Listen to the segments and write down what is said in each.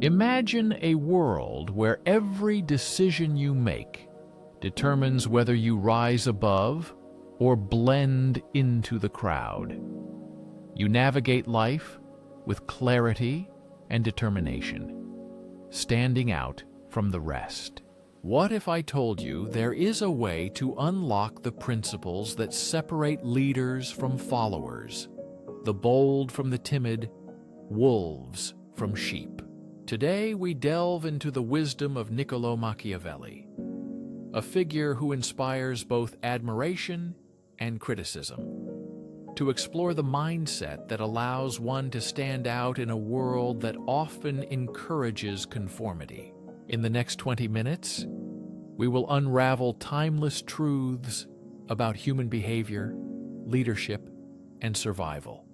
Imagine a world where every decision you make determines whether you rise above or blend into the crowd. You navigate life with clarity and determination, standing out from the rest. What if I told you there is a way to unlock the principles that separate leaders from followers, the bold from the timid, wolves from sheep? Today we delve into the wisdom of Niccolò Machiavelli, a figure who inspires both admiration and criticism, to explore the mindset that allows one to stand out in a world that often encourages conformity. In the next 20 minutes, we will unravel timeless truths about human behavior, leadership, and survival,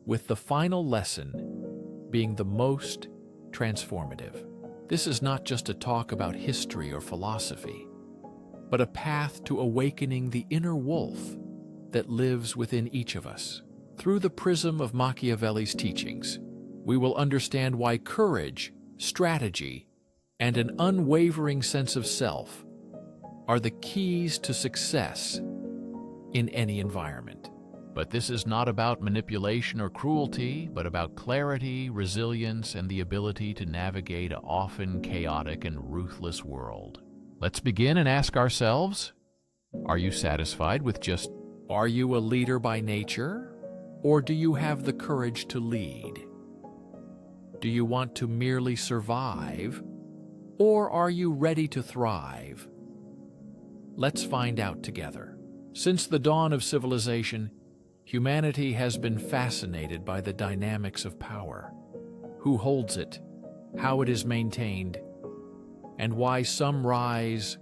with the final lesson being the most transformative. This is not just a talk about history or philosophy, but a path to awakening the inner wolf that lives within each of us. Through the prism of Machiavelli's teachings, we will understand why courage, strategy, and an unwavering sense of self are the keys to success in any environment. But this is not about manipulation or cruelty, but about clarity, resilience, and the ability to navigate an often chaotic and ruthless world. Let's begin and ask ourselves, are you satisfied with just, are you a leader by nature, or do you have the courage to lead? Do you want to merely survive, or are you ready to thrive? Let's find out together. Since the dawn of civilization, humanity has been fascinated by the dynamics of power. Who holds it, how it is maintained, and why some rise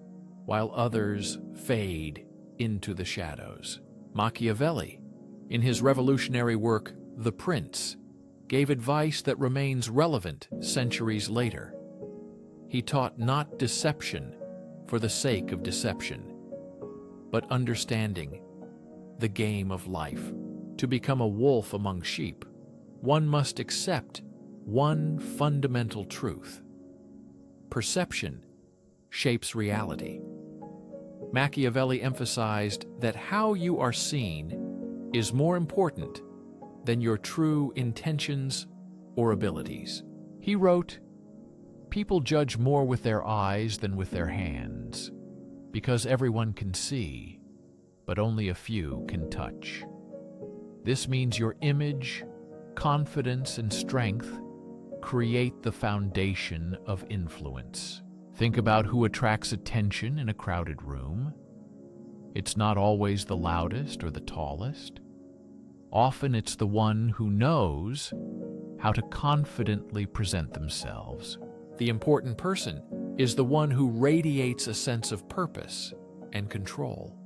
while others fade into the shadows. Machiavelli, in his revolutionary work, The Prince, gave advice that remains relevant centuries later. He taught not deception for the sake of deception, but understanding the game of life. To become a wolf among sheep, one must accept one fundamental truth. Perception shapes reality. Machiavelli emphasized that how you are seen is more important than your true intentions or abilities. He wrote, "People judge more with their eyes than with their hands, because everyone can see, but only a few can touch." This means your image, confidence, and strength create the foundation of influence. Think about who attracts attention in a crowded room. It's not always the loudest or the tallest. Often it's the one who knows how to confidently present themselves. The important person is the one who radiates a sense of purpose and control.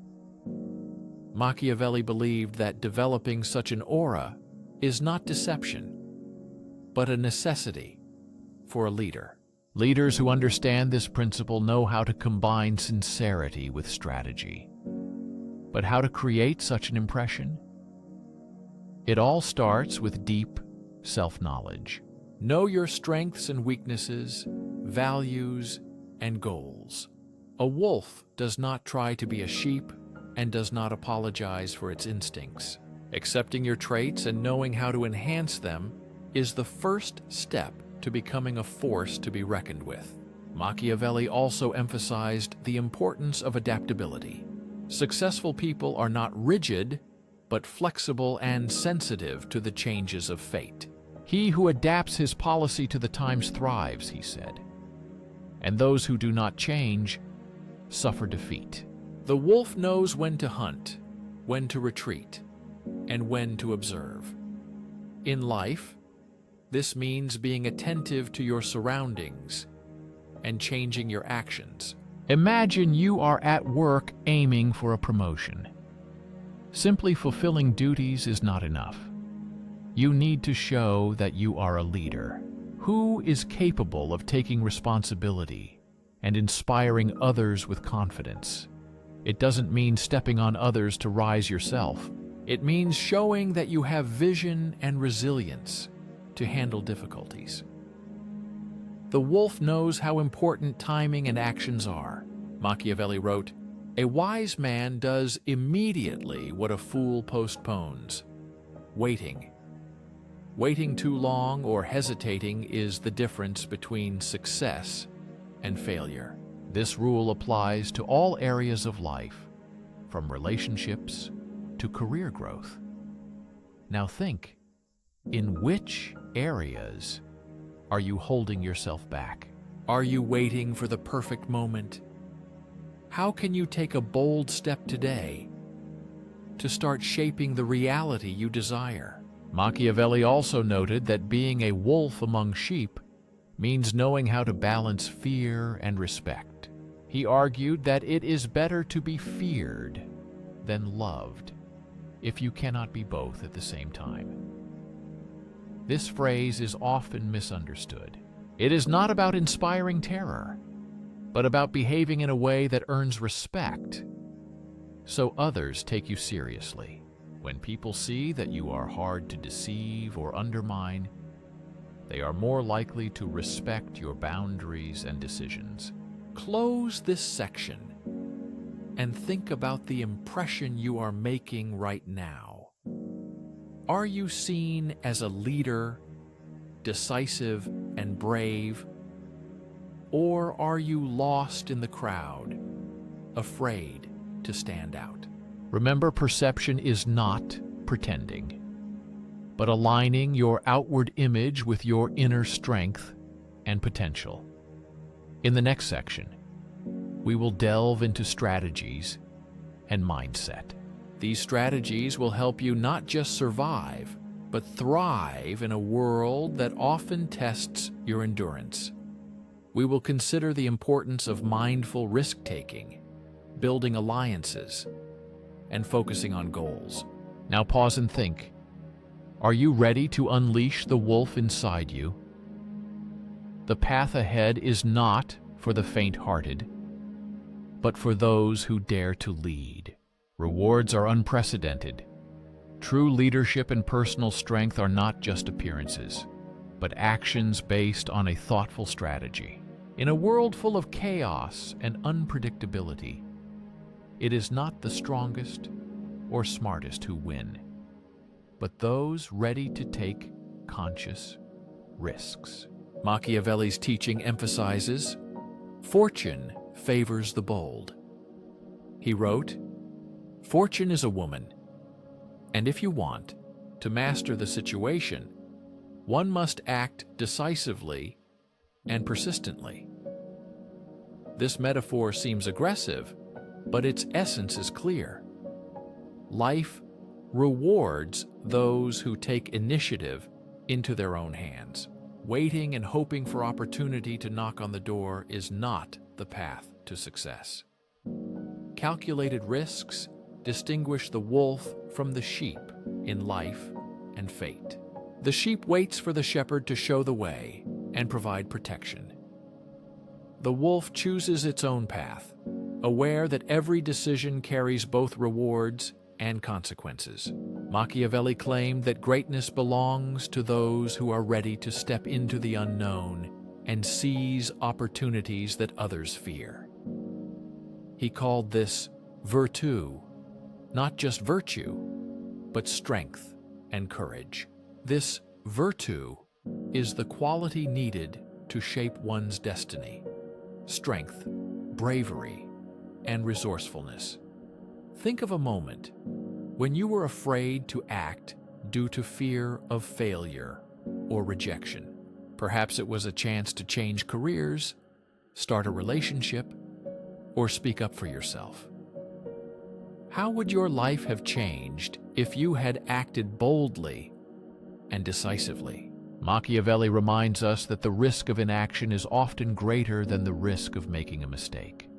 Machiavelli believed that developing such an aura is not deception, but a necessity for a leader. Leaders who understand this principle know how to combine sincerity with strategy. But how to create such an impression? It all starts with deep self-knowledge. Know your strengths and weaknesses, values, and goals. A wolf does not try to be a sheep and does not apologize for its instincts. Accepting your traits and knowing how to enhance them is the first step to becoming a force to be reckoned with. Machiavelli also emphasized the importance of adaptability. Successful people are not rigid, but flexible and sensitive to the changes of fate. He who adapts his policy to the times thrives, he said, and those who do not change suffer defeat. The wolf knows when to hunt, when to retreat, and when to observe. In life, this means being attentive to your surroundings and changing your actions. Imagine you are at work aiming for a promotion. Simply fulfilling duties is not enough. You need to show that you are a leader who is capable of taking responsibility and inspiring others with confidence. It doesn't mean stepping on others to rise yourself. It means showing that you have vision and resilience to handle difficulties. The wolf knows how important timing and actions are. Machiavelli wrote, "A wise man does immediately what a fool postpones." Waiting. Waiting too long or hesitating is the difference between success and failure. This rule applies to all areas of life, from relationships to career growth. Now think, in which areas are you holding yourself back? Are you waiting for the perfect moment? How can you take a bold step today to start shaping the reality you desire? Machiavelli also noted that being a wolf among sheep means knowing how to balance fear and respect. He argued that it is better to be feared than loved, if you cannot be both at the same time. This phrase is often misunderstood. It is not about inspiring terror, but about behaving in a way that earns respect, so others take you seriously. When people see that you are hard to deceive or undermine, they are more likely to respect your boundaries and decisions. Close this section and think about the impression you are making right now. Are you seen as a leader, decisive and brave? Or are you lost in the crowd, afraid to stand out? Remember, perception is not pretending, but aligning your outward image with your inner strength and potential. In the next section, we will delve into strategies and mindset. These strategies will help you not just survive, but thrive in a world that often tests your endurance. We will consider the importance of mindful risk-taking, building alliances, and focusing on goals. Now pause and think. Are you ready to unleash the wolf inside you? The path ahead is not for the faint-hearted, but for those who dare to lead. Rewards are unprecedented. True leadership and personal strength are not just appearances, but actions based on a thoughtful strategy. In a world full of chaos and unpredictability, it is not the strongest or smartest who win, but those ready to take conscious risks. Machiavelli's teaching emphasizes, fortune favors the bold. He wrote, "Fortune is a woman, and if you want to master the situation, one must act decisively and persistently." This metaphor seems aggressive, but its essence is clear. Life rewards those who take initiative into their own hands. Waiting and hoping for opportunity to knock on the door is not the path to success. Calculated risks distinguish the wolf from the sheep in life and fate. The sheep waits for the shepherd to show the way and provide protection. The wolf chooses its own path, aware that every decision carries both rewards and consequences. Machiavelli claimed that greatness belongs to those who are ready to step into the unknown and seize opportunities that others fear. He called this virtu, not just virtue, but strength and courage. This virtu is the quality needed to shape one's destiny: strength, bravery, and resourcefulness. Think of a moment when you were afraid to act due to fear of failure or rejection. Perhaps it was a chance to change careers, start a relationship, or speak up for yourself. How would your life have changed if you had acted boldly and decisively? Machiavelli reminds us that the risk of inaction is often greater than the risk of making a mistake.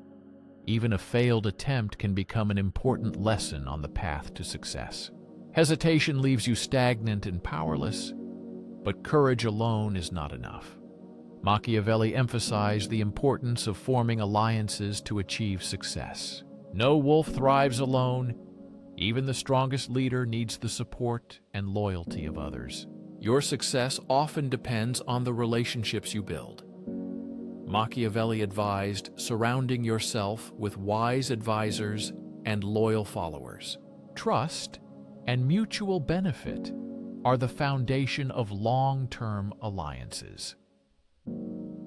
Even a failed attempt can become an important lesson on the path to success. Hesitation leaves you stagnant and powerless, but courage alone is not enough. Machiavelli emphasized the importance of forming alliances to achieve success. No wolf thrives alone. Even the strongest leader needs the support and loyalty of others. Your success often depends on the relationships you build. Machiavelli advised surrounding yourself with wise advisors and loyal followers. Trust and mutual benefit are the foundation of long-term alliances.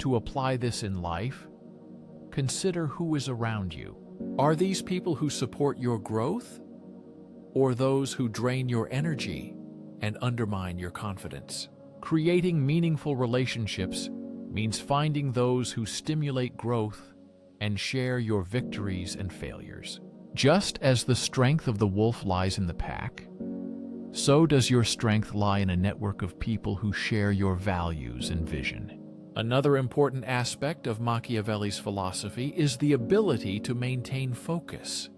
To apply this in life, consider who is around you. Are these people who support your growth, or those who drain your energy and undermine your confidence? Creating meaningful relationships means finding those who stimulate growth and share your victories and failures. Just as the strength of the wolf lies in the pack, so does your strength lie in a network of people who share your values and vision. Another important aspect of Machiavelli's philosophy is the ability to maintain focus.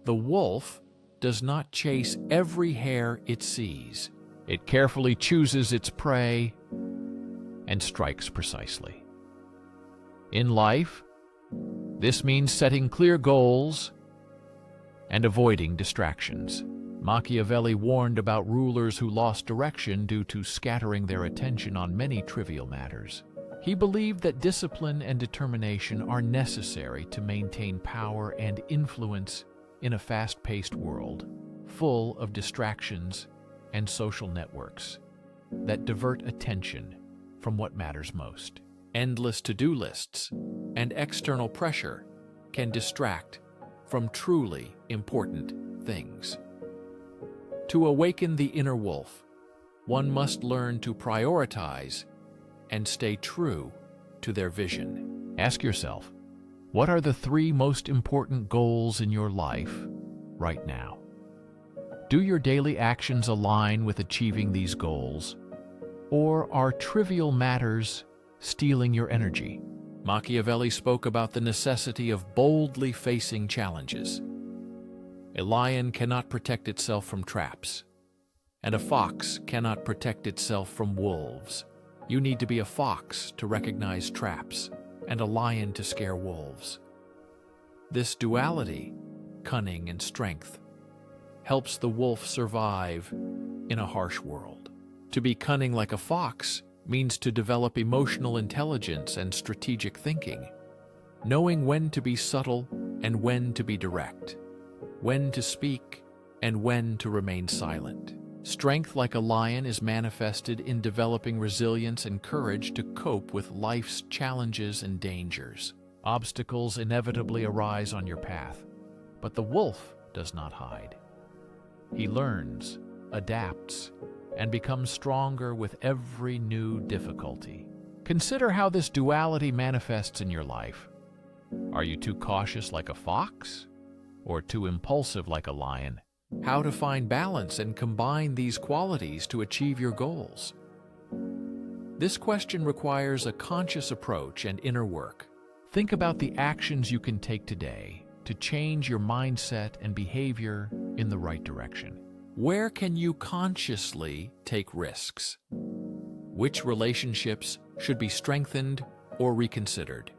The wolf does not chase every hare it sees. It carefully chooses its prey and strikes precisely. In life, this means setting clear goals and avoiding distractions. Machiavelli warned about rulers who lost direction due to scattering their attention on many trivial matters. He believed that discipline and determination are necessary to maintain power and influence in a fast-paced world, full of distractions and social networks that divert attention from what matters most. Endless to-do lists and external pressure can distract from truly important things. To awaken the inner wolf, one must learn to prioritize and stay true to their vision. Ask yourself, what are the 3 most important goals in your life right now? Do your daily actions align with achieving these goals, or are trivial matters stealing your energy? Machiavelli spoke about the necessity of boldly facing challenges. A lion cannot protect itself from traps, and a fox cannot protect itself from wolves. You need to be a fox to recognize traps, and a lion to scare wolves. This duality, cunning and strength, helps the wolf survive in a harsh world. To be cunning like a fox means to develop emotional intelligence and strategic thinking, knowing when to be subtle and when to be direct, when to speak and when to remain silent. Strength like a lion is manifested in developing resilience and courage to cope with life's challenges and dangers. Obstacles inevitably arise on your path, but the wolf does not hide. He learns, adapts, and becomes stronger with every new difficulty. Consider how this duality manifests in your life. Are you too cautious like a fox, or too impulsive like a lion? How to find balance and combine these qualities to achieve your goals? This question requires a conscious approach and inner work. Think about the actions you can take today to change your mindset and behavior in the right direction. Where can you consciously take risks? Which relationships should be strengthened or reconsidered?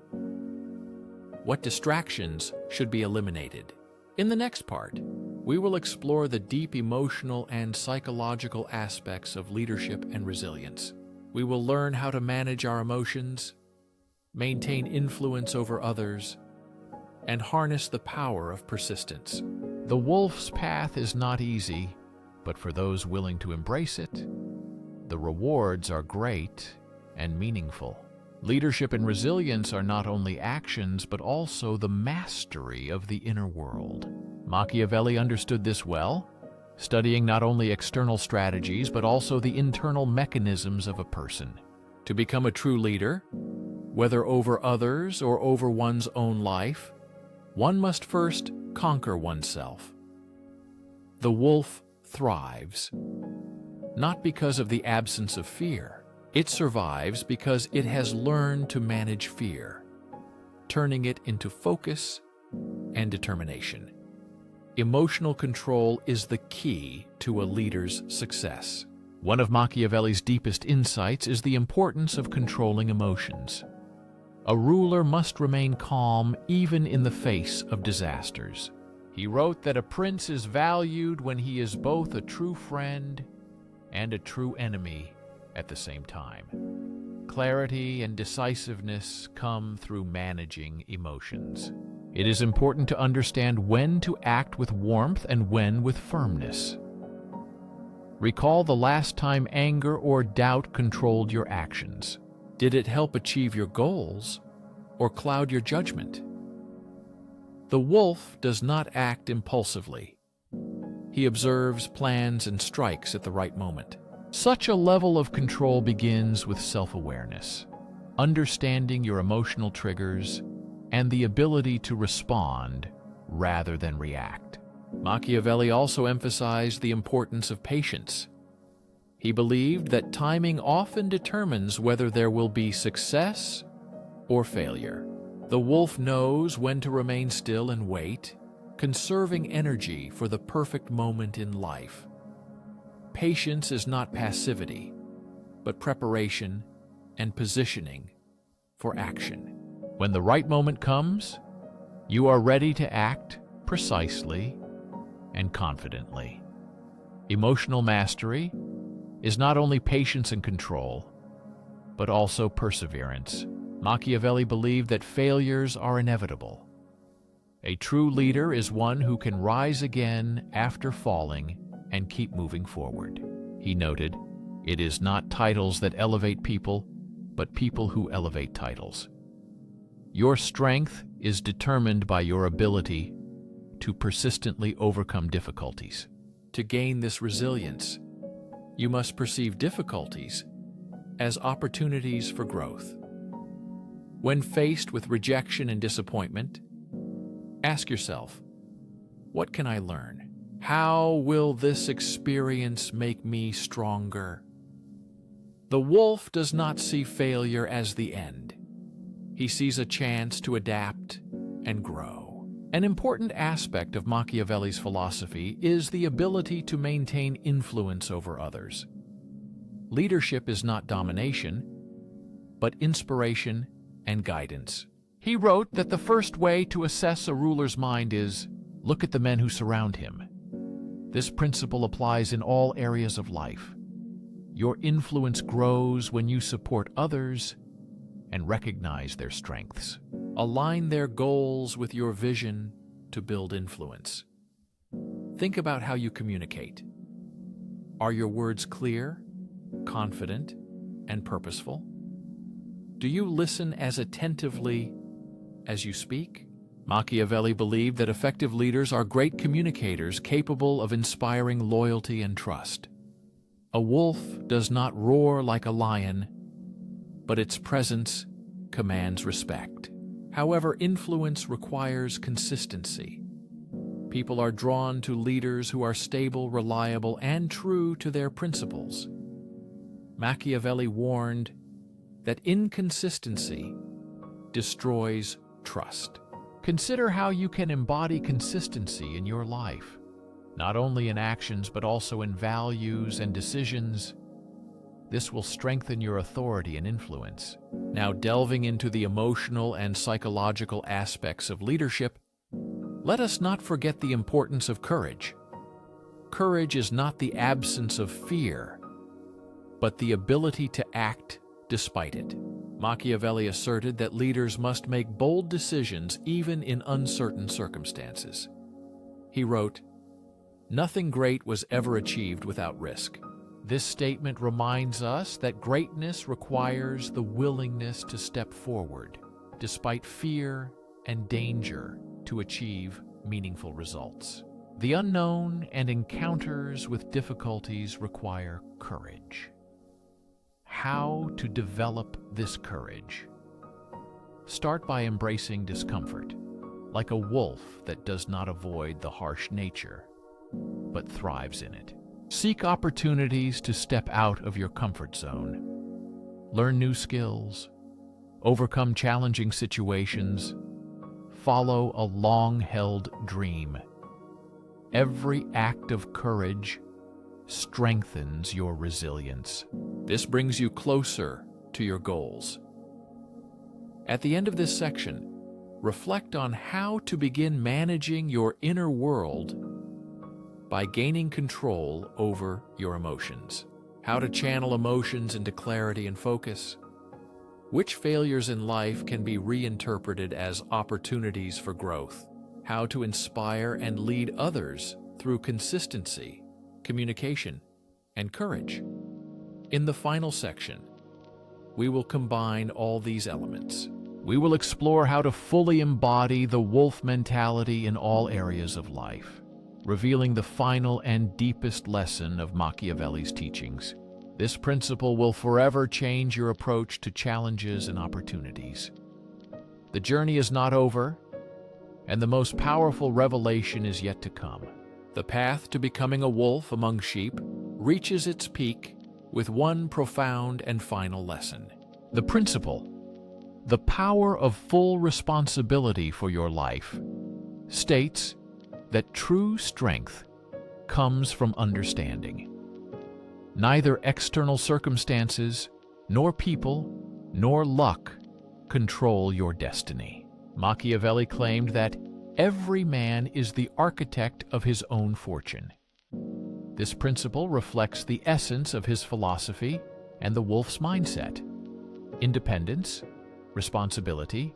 What distractions should be eliminated? In the next part, we will explore the deep emotional and psychological aspects of leadership and resilience. We will learn how to manage our emotions, maintain influence over others, and harness the power of persistence. The wolf's path is not easy, but for those willing to embrace it, the rewards are great and meaningful. Leadership and resilience are not only actions, but also the mastery of the inner world. Machiavelli understood this well, studying not only external strategies, but also the internal mechanisms of a person. To become a true leader, whether over others or over one's own life, one must first conquer oneself. The wolf thrives, not because of the absence of fear. It survives because it has learned to manage fear, turning it into focus and determination. Emotional control is the key to a leader's success. One of Machiavelli's deepest insights is the importance of controlling emotions. A ruler must remain calm even in the face of disasters. He wrote that a prince is valued when he is both a true friend and a true enemy at the same time. Clarity and decisiveness come through managing emotions. It is important to understand when to act with warmth and when with firmness. Recall the last time anger or doubt controlled your actions. Did it help achieve your goals or cloud your judgment? The wolf does not act impulsively. He observes, plans, and strikes at the right moment. Such a level of control begins with self-awareness, understanding your emotional triggers, and the ability to respond rather than react. Machiavelli also emphasized the importance of patience. He believed that timing often determines whether there will be success or failure. The wolf knows when to remain still and wait, conserving energy for the perfect moment in life. Patience is not passivity, but preparation and positioning for action. When the right moment comes, you are ready to act precisely and confidently. Emotional mastery is not only patience and control, but also perseverance. Machiavelli believed that failures are inevitable. A true leader is one who can rise again after falling and keep moving forward. He noted, "It is not titles that elevate people, but people who elevate titles." Your strength is determined by your ability to persistently overcome difficulties. To gain this resilience, you must perceive difficulties as opportunities for growth. When faced with rejection and disappointment, ask yourself, what can I learn? How will this experience make me stronger? The wolf does not see failure as the end. He sees a chance to adapt and grow. An important aspect of Machiavelli's philosophy is the ability to maintain influence over others. Leadership is not domination, but inspiration and guidance. He wrote that the first way to assess a ruler's mind is, look at the men who surround him. This principle applies in all areas of life. Your influence grows when you support others and recognize their strengths. Align their goals with your vision to build influence. Think about how you communicate. Are your words clear, confident, and purposeful? Do you listen as attentively as you speak? Machiavelli believed that effective leaders are great communicators capable of inspiring loyalty and trust. A wolf does not roar like a lion, but its presence commands respect. However, influence requires consistency. People are drawn to leaders who are stable, reliable, and true to their principles. Machiavelli warned that inconsistency destroys trust. Consider how you can embody consistency in your life, not only in actions but also in values and decisions. This will strengthen your authority and influence. Now, delving into the emotional and psychological aspects of leadership, let us not forget the importance of courage. Courage is not the absence of fear, but the ability to act despite it. Machiavelli asserted that leaders must make bold decisions even in uncertain circumstances. He wrote, "Nothing great was ever achieved without risk." This statement reminds us that greatness requires the willingness to step forward, despite fear and danger, to achieve meaningful results. The unknown and encounters with difficulties require courage. How to develop this courage? Start by embracing discomfort, like a wolf that does not avoid the harsh nature, but thrives in it. Seek opportunities to step out of your comfort zone. Learn new skills, overcome challenging situations, follow a long-held dream. Every act of courage strengthens your resilience. This brings you closer to your goals. At the end of this section, reflect on how to begin managing your inner world by gaining control over your emotions. How to channel emotions into clarity and focus. Which failures in life can be reinterpreted as opportunities for growth? How to inspire and lead others through consistency, communication, and courage. In the final section, we will combine all these elements. We will explore how to fully embody the wolf mentality in all areas of life, revealing the final and deepest lesson of Machiavelli's teachings. This principle will forever change your approach to challenges and opportunities. The journey is not over, and the most powerful revelation is yet to come. The path to becoming a wolf among sheep reaches its peak with one profound and final lesson. The principle, the power of full responsibility for your life, states that true strength comes from understanding. Neither external circumstances, nor people, nor luck control your destiny. Machiavelli claimed that every man is the architect of his own fortune. This principle reflects the essence of his philosophy and the wolf's mindset: independence, responsibility,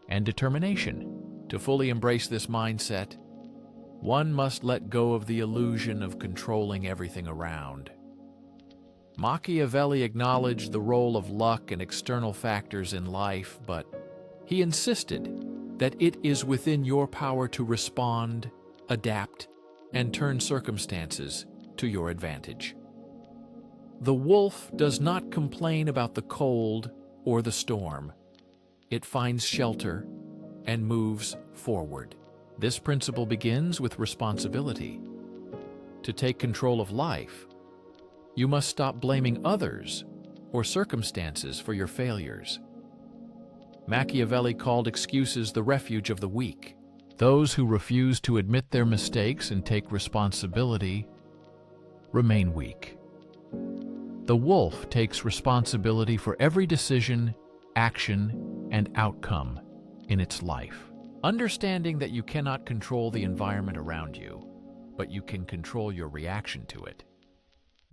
and determination. To fully embrace this mindset, one must let go of the illusion of controlling everything around. Machiavelli acknowledged the role of luck and external factors in life, but he insisted that it is within your power to respond, adapt, and turn circumstances to your advantage. The wolf does not complain about the cold or the storm. It finds shelter and moves forward. This principle begins with responsibility. To take control of life, you must stop blaming others or circumstances for your failures. Machiavelli called excuses the refuge of the weak. Those who refuse to admit their mistakes and take responsibility remain weak. The wolf takes responsibility for every decision, action, and outcome in its life. Understanding that you cannot control the environment around you, but you can control your reaction to it,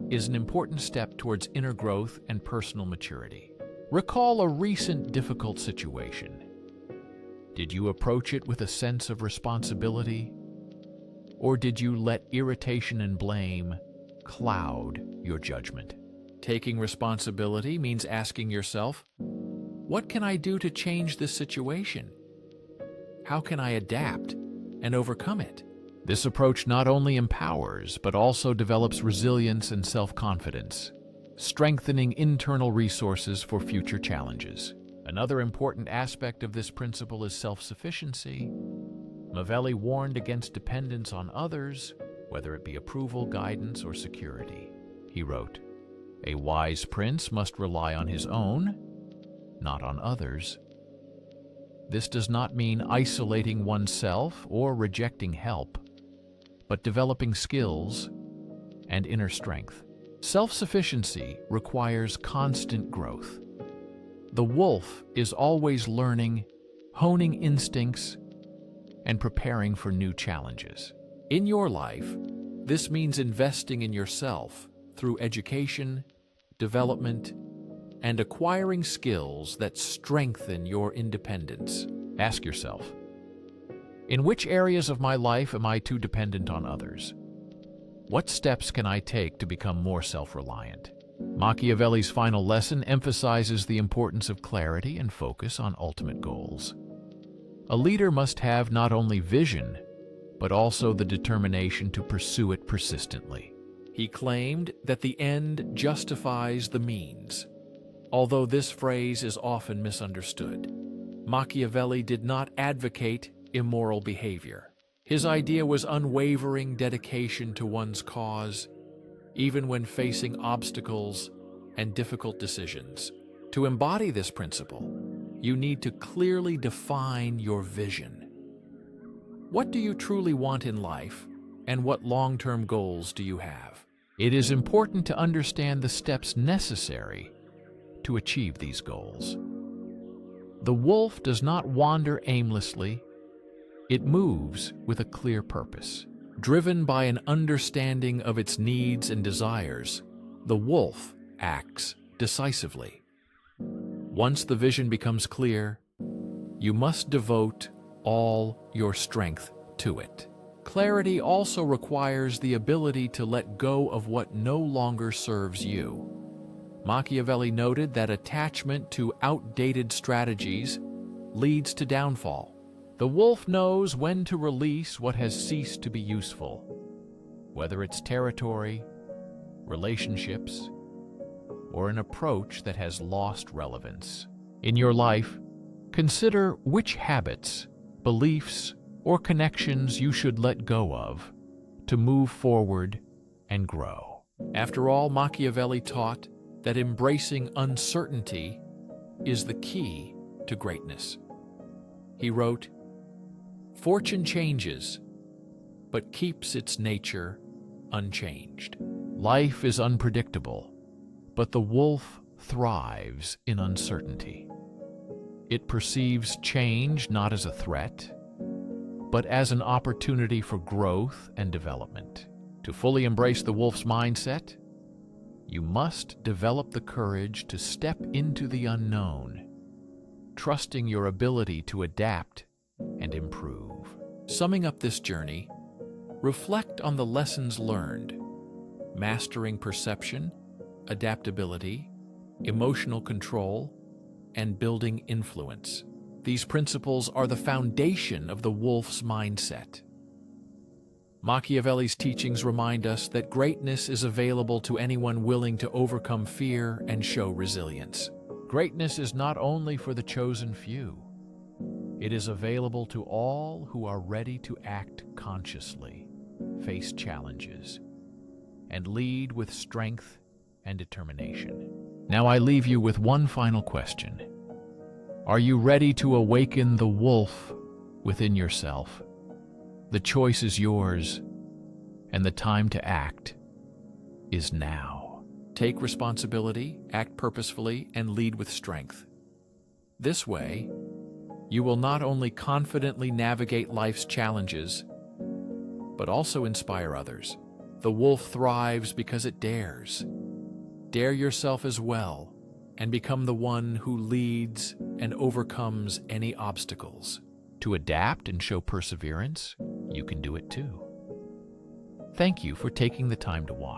is an important step towards inner growth and personal maturity. Recall a recent difficult situation. Did you approach it with a sense of responsibility? Or did you let irritation and blame cloud your judgment? Taking responsibility means asking yourself, what can I do to change this situation? How can I adapt and overcome it? This approach not only empowers, but also develops resilience and self-confidence, strengthening internal resources for future challenges. Another important aspect of this principle is self-sufficiency. Machiavelli warned against dependence on others, whether it be approval, guidance, or security. He wrote, "A wise prince must rely on his own, not on others." This does not mean isolating oneself or rejecting help, but developing skills and inner strength. Self-sufficiency requires constant growth. The wolf is always learning, honing instincts, and preparing for new challenges. In your life, this means investing in yourself through education, development, and acquiring skills that strengthen your independence. Ask yourself, in which areas of my life am I too dependent on others? What steps can I take to become more self-reliant? Machiavelli's final lesson emphasizes the importance of clarity and focus on ultimate goals. A leader must have not only vision, but also the determination to pursue it persistently. He claimed that the end justifies the means. Although this phrase is often misunderstood, Machiavelli did not advocate immoral behavior. His idea was unwavering dedication to one's cause, even when facing obstacles and difficult decisions. To embody this principle, you need to clearly define your vision. What do you truly want in life, and what long-term goals do you have? It is important to understand the steps necessary to achieve these goals. The wolf does not wander aimlessly. It moves with a clear purpose. Driven by an understanding of its needs and desires, the wolf acts decisively. Once the vision becomes clear, you must devote all your strength to it. Clarity also requires the ability to let go of what no longer serves you. Machiavelli noted that attachment to outdated strategies leads to downfall. The wolf knows when to release what has ceased to be useful, whether it's territory, relationships, or an approach that has lost relevance. In your life, consider which habits, beliefs, or connections you should let go of to move forward and grow. After all, Machiavelli taught that embracing uncertainty is the key to greatness. He wrote, "Fortune changes, but keeps its nature unchanged." Life is unpredictable, but the wolf thrives in uncertainty. It perceives change not as a threat, but as an opportunity for growth and development. To fully embrace the wolf's mindset, you must develop the courage to step into the unknown, trusting your ability to adapt and improve. Summing up this journey, reflect on the lessons learned: mastering perception, adaptability, emotional control, and building influence. These principles are the foundation of the wolf's mindset. Machiavelli's teachings remind us that greatness is available to anyone willing to overcome fear and show resilience. Greatness is not only for the chosen few. It is available to all who are ready to act consciously, face challenges, and lead with strength and determination. Now I leave you with one final question. Are you ready to awaken the wolf within yourself? The choice is yours, and the time to act is now. Take responsibility, act purposefully, and lead with strength. This way, you will not only confidently navigate life's challenges, but also inspire others. The wolf thrives because it dares. Dare yourself as well, and become the one who leads and overcomes any obstacles. To adapt and show perseverance, you can do it too. Thank you for taking the time to watch.